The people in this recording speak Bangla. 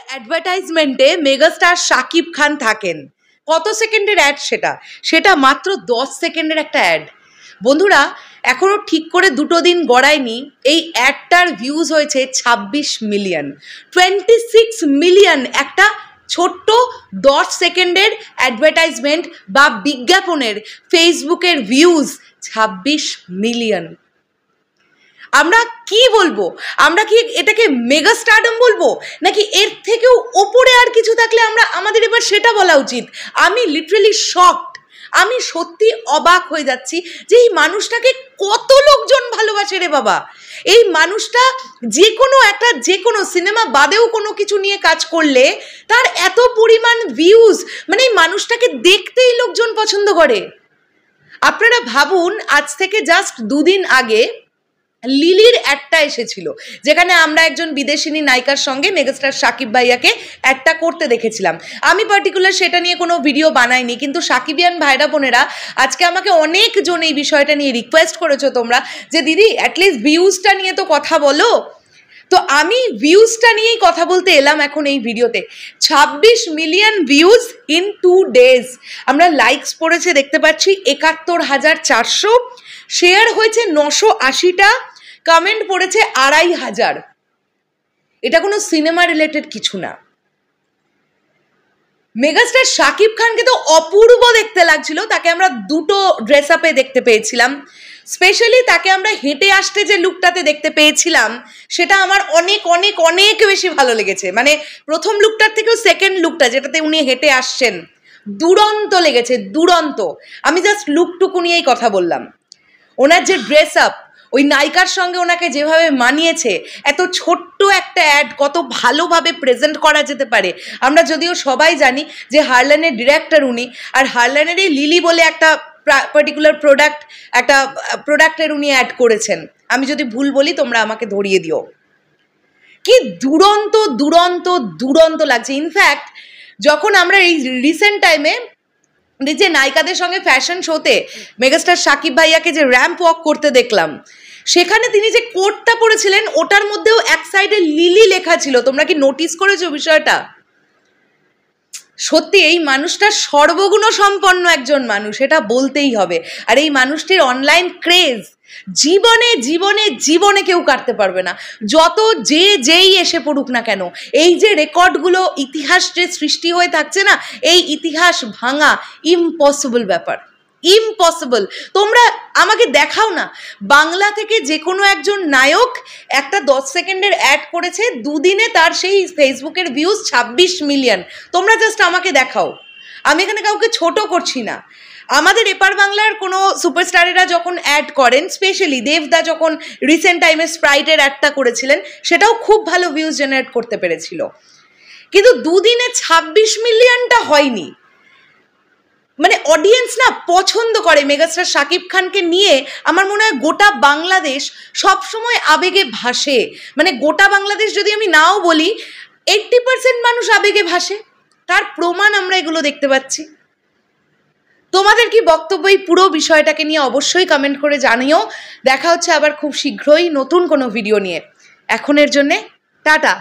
অ্যাডভার্টাইজমেন্টে মেগাস্টার শাকিব খান থাকেন। কত সেকেন্ডের অ্যাড সেটা? সেটা মাত্র 10 সেকেন্ডের একটা অ্যাড। বন্ধুরা, এখনও ঠিক করে 2 দিন গড়ায়নি, এই অ্যাডটার ভিউজ হয়েছে 26 মিলিয়ন। 26 মিলিয়ন একটা ছোট্ট 10 সেকেন্ডের অ্যাডভার্টাইজমেন্ট বা বিজ্ঞাপনের ফেসবুকের ভিউজ 26 মিলিয়ন। আমরা কি বলবো? আমরা কি এটাকে মেগা স্টারডম বলবো, নাকি এর থেকেও ওপরে আর কিছু থাকলে আমাদের এবার সেটা বলা উচিত? আমি লিটারালি শকড। আমি সত্যি অবাক হয়ে যাচ্ছি যে এই মানুষটাকে কত লোকজন ভালোবাসে রে বাবা। এই মানুষটা যে কোনো সিনেমা বাদেও কোনো কিছু নিয়ে কাজ করলে তার এত পরিমাণ ভিউজ, মানে এই মানুষটাকে দেখতেই লোকজন পছন্দ করে। আপনারা ভাবুন, আজ থেকে জাস্ট 2 দিন আগে লিলির অ্যাডটা এসেছিল, যেখানে আমরা একজন বিদেশিনী নায়িকার সঙ্গে মেগাস্টার শাকিব ভাইয়াকে অ্যাডটা করতে দেখেছিলাম। আমি পার্টিকুলার সেটা নিয়ে কোনো ভিডিও বানাইনি, কিন্তু শাকিবিয়ান ভাইরা বোনেরা আজকে আমাকে অনেকজন এই বিষয়টা নিয়ে রিকোয়েস্ট করেছো তোমরা, যে দিদি অ্যাটলিস্ট ভিউজটা নিয়ে তো কথা বলো। তো আমি ভিউজটা নিয়েই কথা বলতে এলাম এখন এই ভিডিওতে। 26 মিলিয়ন ভিউজ ইন 2 ডেজ। আমরা লাইকস পড়েছে দেখতে পাচ্ছি 71,400, শেয়ার হয়েছে 980টা, কমেন্ট পড়েছে 2,500। এটা কোনো সিনেমা রিলেটেড কিছু না। মেগাস্টার শাকিব খানকে তো অপূর্ব দেখতে লাগছিল। তাকে আমরা 2টো ড্রেস আপে দেখতে পেয়েছিলাম। স্পেশালি তাকে আমরা হেঁটে আসতে যে লুকটাতে দেখতে পেয়েছিলাম, সেটা আমার অনেক অনেক অনেক বেশি ভালো লেগেছে। মানে প্রথম লুকটার থেকেও সেকেন্ড লুকটা, যেটাতে উনি হেঁটে আসছেন, দুরন্ত লেগেছে, দুরন্ত। আমি জাস্ট লুকটুকু নিয়েই কথা বললাম। ওনার যে ড্রেস আপ, ওই নায়িকার সঙ্গে ওনাকে যেভাবে মানিয়েছে, এত ছোট্ট একটা অ্যাড কত ভালোভাবে প্রেজেন্ট করা যেতে পারে। আমরা যদিও সবাই জানি যে হারলানের ডিরেক্টর উনি, আর হারলানেরই লিলি বলে একটা পার্টিকুলার প্রোডাক্টের উনি অ্যাড করেছেন। আমি যদি ভুল বলি তোমরা আমাকে ধরিয়ে দিও। কি দুরন্ত দুরন্ত দুরন্ত লাগছে। ইনফ্যাক্ট যখন আমরা এই রিসেন্ট টাইমে যে নায়িকাদের সঙ্গে ফ্যাশন শোতে মেগাস্টার শাকিব ভাইয়াকে যে র্যাম্প ওয়াক করতে দেখলাম, সেখানে তিনি যে কোটটা পরেছিলেন, ওটার মধ্যেও এক সাইডে লিলি লেখা ছিল। তোমরা কি নোটিস করেছো বিষয়টা? সত্যি এই মানুষটা সর্বগুণ সম্পন্ন একজন মানুষ, এটা বলতেই হবে। আর এই মানুষটির অনলাইন ক্রেজ জীবনে জীবনে জীবনে কেউ কাটতে পারবে না, যত যেই এসে পড়ুক না কেন। এই যে রেকর্ডগুলো, ইতিহাস যে সৃষ্টি হয়ে থাকছে না, এই ইতিহাস ভাঙা ইম্পসিবল ব্যাপার, ইম্পসিবল। তোমরা আমাকে দেখাও না, বাংলা থেকে যে কোনো একজন নায়ক একটা 10 সেকেন্ডের অ্যাড করেছে, 2 দিনে তার সেই ফেসবুকের ভিউজ 26 মিলিয়ন। তোমরা জাস্ট আমাকে দেখাও। আমি এখানে কাউকে ছোট করছি না। আমাদের এপার বাংলার কোনো সুপারস্টারেরা যখন অ্যাড করেন, স্পেশালি দেবদা যখন রিসেন্ট টাইমে স্প্রাইটের অ্যাডটা করেছিলেন, সেটাও খুব ভালো ভিউজ জেনারেট করতে পেরেছিল। কিন্তু 2 দিনে 26 মিলিয়নটা হয়নি। মানে অডিয়েন্স না পছন্দ করে মেগাস্টার শাকিব খানকে নিয়ে। আমার মনে হয় গোটা বাংলাদেশ সবসময় আবেগে ভাসে। মানে গোটা বাংলাদেশ যদি আমি নাও বলি, 80% মানুষ আবেগে ভাসে। তার প্রমাণ আমরা এগুলো দেখতে পাচ্ছি। তোমাদের কি বক্তব্য এই পুরো বিষয়টাকে নিয়ে অবশ্যই কমেন্ট করে জানিও। দেখা হচ্ছে আবার খুব শীঘ্রই নতুন কোনো ভিডিও নিয়ে। এখনের জন্যে টাটা।